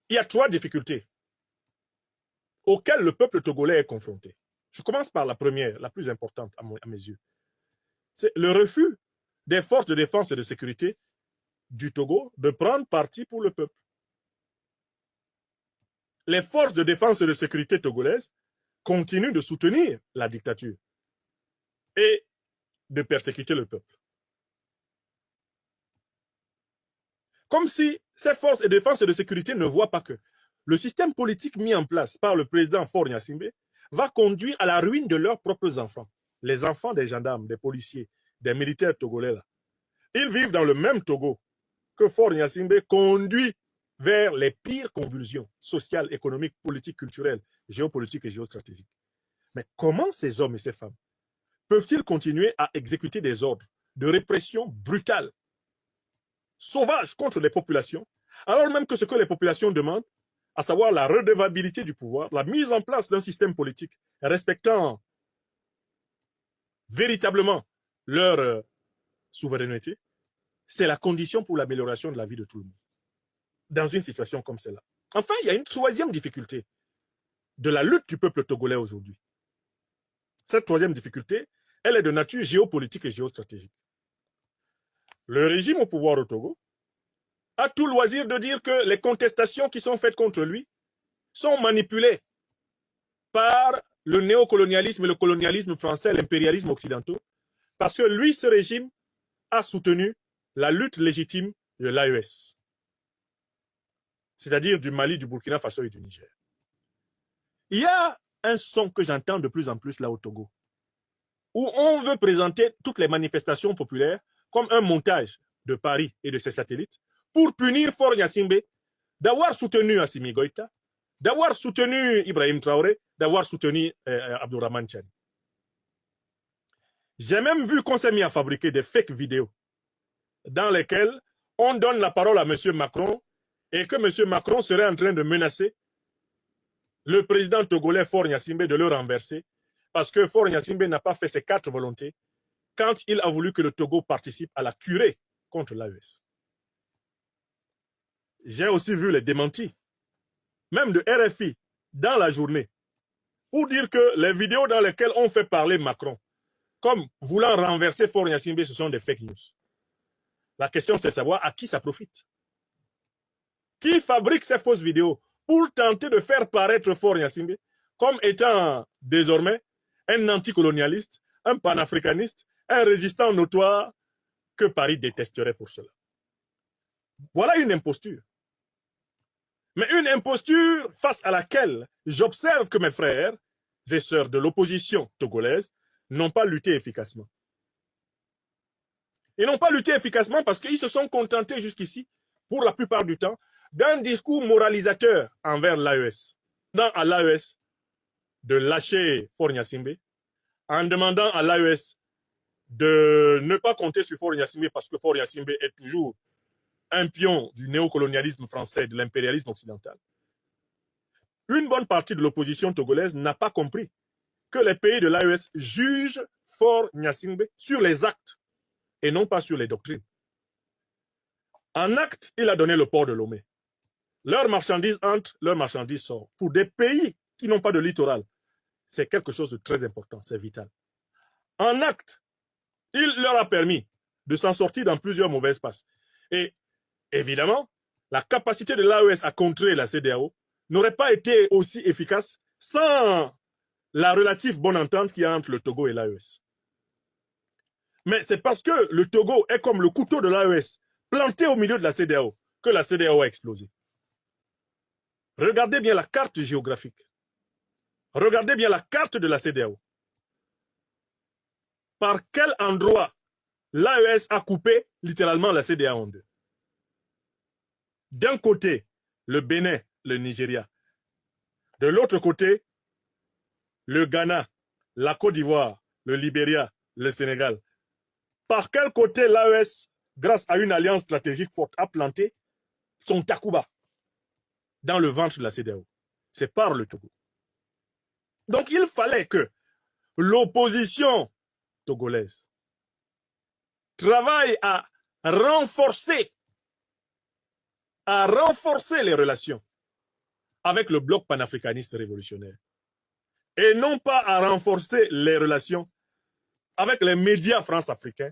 il y a 3 difficultés auxquelles le peuple togolais est confronté. Je commence par la première, la plus importante à mes yeux. C'est le refus des forces de défense et de sécurité du Togo de prendre parti pour le peuple. Les forces de défense et de sécurité togolaises continuent de soutenir la dictature et de persécuter le peuple. Comme si ces forces de défense et de sécurité ne voient pas que le système politique mis en place par le président Faure Gnassingbé va conduire à la ruine de leurs propres enfants. Les enfants des gendarmes, des policiers, des militaires togolais là. Ils vivent dans le même Togo que Faure Gnassingbé conduit vers les pires convulsions sociales, économiques, politiques, culturelles, géopolitiques et géostratégiques. Mais comment ces hommes et ces femmes peuvent-ils continuer à exécuter des ordres de répression brutale, sauvage contre les populations, alors même que ce que les populations demandent, à savoir la redevabilité du pouvoir, la mise en place d'un système politique respectant véritablement leur souveraineté, c'est la condition pour l'amélioration de la vie de tout le monde. Dans une situation comme celle-là. Enfin, il y a une 3e difficulté de la lutte du peuple togolais aujourd'hui. Cette 3e difficulté, elle est de nature géopolitique et géostratégique. Le régime au pouvoir au Togo a tout loisir de dire que les contestations qui sont faites contre lui sont manipulées par le néocolonialisme et le colonialisme français, l'impérialisme occidental, parce que lui, ce régime, a soutenu la lutte légitime de l'AES, c'est-à-dire du Mali, du Burkina Faso et du Niger. Il y a un son que j'entends de plus en plus là au Togo, où on veut présenter toutes les manifestations populaires comme un montage de Paris et de ses satellites pour punir Faure Gnassingbé d'avoir soutenu Assimi Goïta, d'avoir soutenu Ibrahim Traoré, d'avoir soutenu Abdourahmane Tchani. J'ai même vu qu'on s'est mis à fabriquer des fake vidéos dans lesquelles on donne la parole à M. Macron et que M. Macron serait en train de menacer le président togolais Faure Gnassingbé de le renverser parce que Faure Gnassingbé n'a pas fait ses 4 volontés quand il a voulu que le Togo participe à la curée contre l'AES. J'ai aussi vu les démentis, même de RFI, dans la journée, pour dire que les vidéos dans lesquelles on fait parler Macron, comme voulant renverser Faure Gnassingbé, ce sont des fake news. La question, c'est de savoir à qui ça profite. Qui fabrique ces fausses vidéos pour tenter de faire paraître Faure Gnassingbé comme étant désormais un anticolonialiste, un panafricaniste, un résistant notoire que Paris détesterait pour cela. Voilà une imposture. Mais une imposture face à laquelle j'observe que mes frères et sœurs de l'opposition togolaise n'ont pas lutté efficacement. Ils n'ont pas lutté efficacement parce qu'ils se sont contentés jusqu'ici, pour la plupart du temps, d'un discours moralisateur envers l'AES. Demandant à l'AES de lâcher Faure Gnassingbé, en demandant à l'AES de ne pas compter sur Faure Gnassingbé parce que Faure Gnassingbé est toujours un pion du néocolonialisme français, de l'impérialisme occidental. Une bonne partie de l'opposition togolaise n'a pas compris que les pays de l'AES jugent Faure Gnassingbé sur les actes et non pas sur les doctrines. En acte, il a donné le port de Lomé. Leurs marchandises entrent, leurs marchandises sortent. Pour des pays qui n'ont pas de littoral, c'est quelque chose de très important, c'est vital. En acte, il leur a permis de s'en sortir dans plusieurs mauvaises passes. Et évidemment, la capacité de l'AES à contrer la CEDEAO n'aurait pas été aussi efficace sans la relative bonne entente qu'il y a entre le Togo et l'AES. Mais c'est parce que le Togo est comme le couteau de l'AES, planté au milieu de la CEDEAO, que la CEDEAO a explosé. Regardez bien la carte géographique. Regardez bien la carte de la CEDEAO. Par quel endroit l'AES a coupé littéralement la CEDEAO en deux? D'un côté, le Bénin, le Nigeria. De l'autre côté, le Ghana, la Côte d'Ivoire, le Libéria, le Sénégal. Par quel côté l'AES, grâce à une alliance stratégique forte, a planté son Takuba dans le ventre de la CEDEAO? C'est par le Togo. Donc il fallait que l'opposition togolaise travaille à renforcer les relations avec le bloc panafricaniste révolutionnaire. Et non pas à renforcer les relations avec les médias france-africains,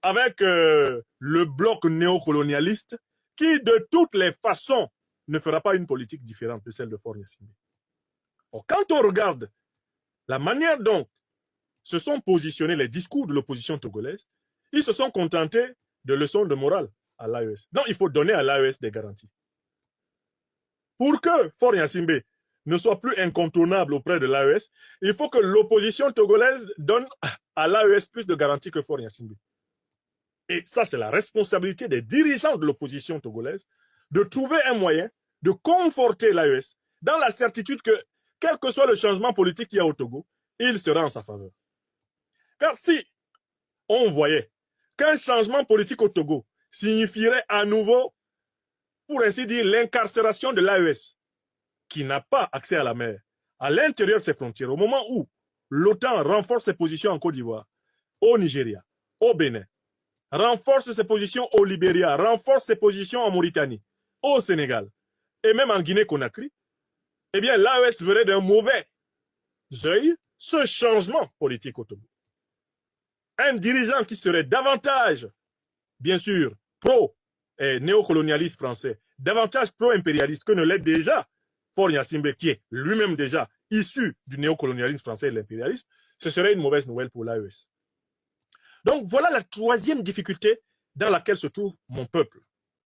avec le bloc néocolonialiste, qui de toutes les façons ne fera pas une politique différente de celle de Faure Gnassingbé. Quand on regarde la manière dont se sont positionnés les discours de l'opposition togolaise, ils se sont contentés de leçons de morale à l'AES. Donc, il faut donner à l'AES des garanties. Pour que Faure Gnassingbé ne soit plus incontournable auprès de l'AES, il faut que l'opposition togolaise donne à l'AES plus de garanties que Faure Gnassingbé. Et ça, c'est la responsabilité des dirigeants de l'opposition togolaise de trouver un moyen de conforter l'AES dans la certitude que, quel que soit le changement politique qu'il y a au Togo, il sera en sa faveur. Car si on voyait qu'un changement politique au Togo signifierait à nouveau, pour ainsi dire, l'incarcération de l'AES, qui n'a pas accès à la mer, à l'intérieur de ses frontières, au moment où l'OTAN renforce ses positions en Côte d'Ivoire, au Nigeria, au Bénin, renforce ses positions au Libéria, renforce ses positions en Mauritanie, au Sénégal, et même en Guinée-Conakry, eh bien, l'AES verrait d'un mauvais œil ce changement politique au Togo. Un dirigeant qui serait davantage, bien sûr, pro-néocolonialiste français, davantage pro-impérialiste que ne l'est déjà Faure Gnassingbé, qui est lui-même déjà issu du néocolonialisme français et de l'impérialisme, ce serait une mauvaise nouvelle pour l'AES. Donc, voilà la troisième difficulté dans laquelle se trouve mon peuple.